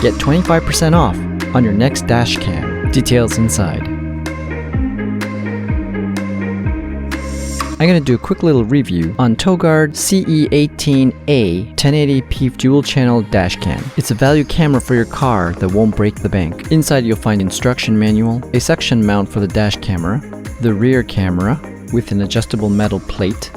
Get 25% off on your next dash cam. Details inside. I'm going to do a quick little review on TOGUARD CE18A 1080p dual channel dash cam. It's a value camera for your car that won't break the bank. Inside you'll find instruction manual, a suction mount for the dash camera, the rear camera with an adjustable metal plate,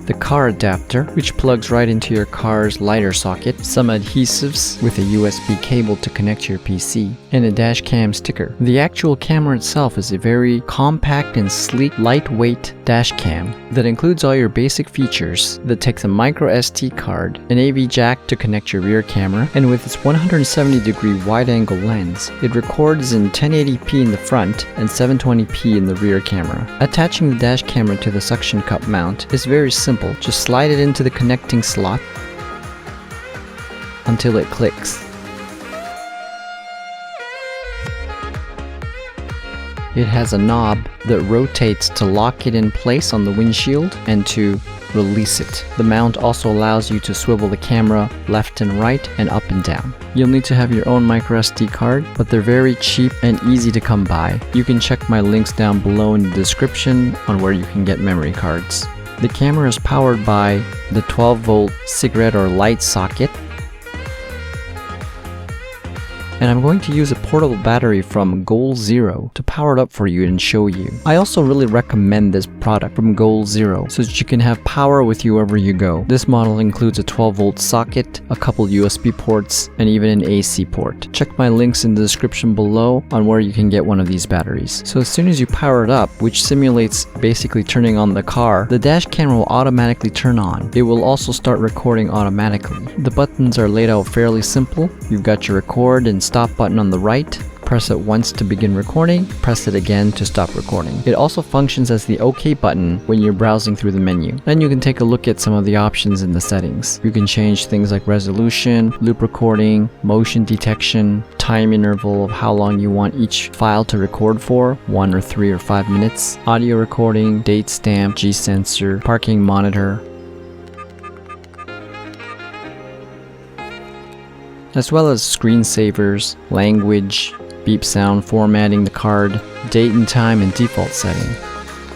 the car adapter, which plugs right into your car's lighter socket, some adhesives with a USB cable to connect to your PC, and a dash cam sticker. The actual camera itself is a very compact and sleek, lightweight dash cam that includes all your basic features that takes a micro SD card, an AV jack to connect your rear camera, and with its 170-degree wide-angle lens, it records in 1080p in the front and 720p in the rear camera. Attaching the dash camera to the suction cup mount is very simple. Just slide it into the connecting slot until it clicks. It has a knob that rotates to lock it in place on the windshield and to release it. The mount also allows you to swivel the camera left and right and up and down. You'll need to have your own microSD card, but they're very cheap and easy to come by. You can check my links down below in the description on where you can get memory cards. The camera is powered by the 12-volt cigarette or light socket, and I'm going to use a portable battery from Goal Zero to power it up for you and show you. I also really recommend this product from Goal Zero so that you can have power with you wherever you go. This model includes a 12-volt socket, a couple USB ports, and even an AC port. Check my links in the description below on where you can get one of these batteries. So as soon as you power it up, which simulates basically turning on the car, the dash camera will automatically turn on. It will also start recording automatically. The buttons are laid out fairly simple. You've got your record and stop button on the right. Press it once to begin recording, press it again to stop recording. It also functions as the OK button when you're browsing through the menu. Then you can take a look at some of the options in the settings. You can change things like resolution, loop recording, motion detection, time interval of how long you want each file to record for, 1 or 3 or 5 minutes, audio recording, date stamp, G-sensor, parking monitor, as well as screensavers, language, beep sound, formatting the card, date and time, and default setting.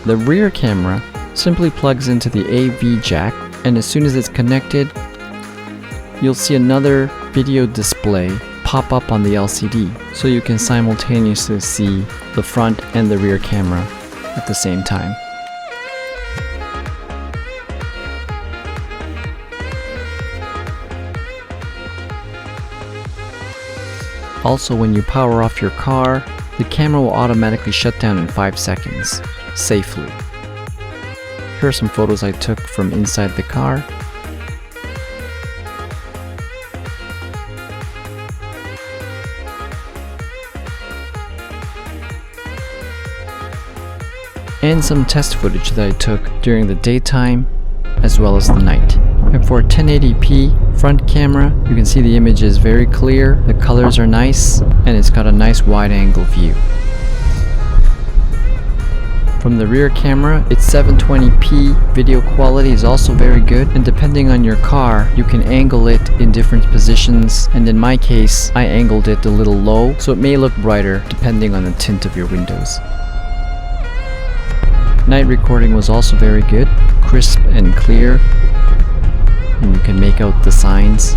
The rear camera simply plugs into the AV jack, and as soon as it's connected, you'll see another video display pop up on the LCD, so you can simultaneously see the front and the rear camera at the same time. Also, when you power off your car, the camera will automatically shut down in 5 seconds, safely. Here are some photos I took from inside the car. And some test footage that I took during the daytime as well as the night. And for a 1080p front camera, you can see the image is very clear, the colors are nice, and it's got a nice wide angle view. From the rear camera, its 720p video quality is also very good, and depending on your car, you can angle it in different positions, and in my case, I angled it a little low, so it may look brighter depending on the tint of your windows. Night recording was also very good, crisp and clear, and you can make out the signs.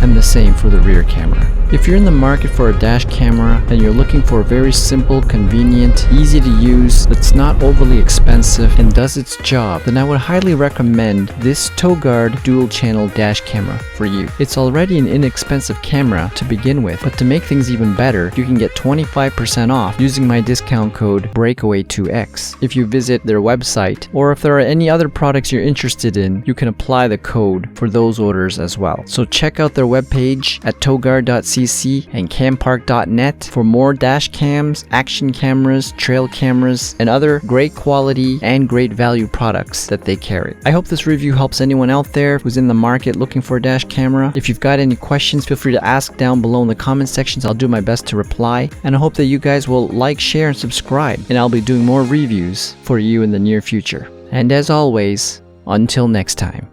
And the same for the rear camera. If you're in the market for a dash camera and you're looking for a very simple, convenient, easy to use, that's not overly expensive and does its job, then I would highly recommend this TOGUARD dual channel dash camera for you. It's already an inexpensive camera to begin with, but to make things even better, you can get 25% off using my discount code BREAKAWAY2X. If you visit their website, or if there are any other products you're interested in, you can apply the code for those orders as well. So check out their webpage at TOGUARD.cc and campark.net for more dash cams, action cameras, trail cameras, and other great quality and great value products that they carry. I hope this review helps anyone out there who's in the market looking for a dash camera. If you've got any questions, feel free to ask down below in the comment sections. I'll do my best to reply, and I hope that you guys will like, share, and subscribe, and I'll be doing more reviews for you in the near future. And as always, until next time.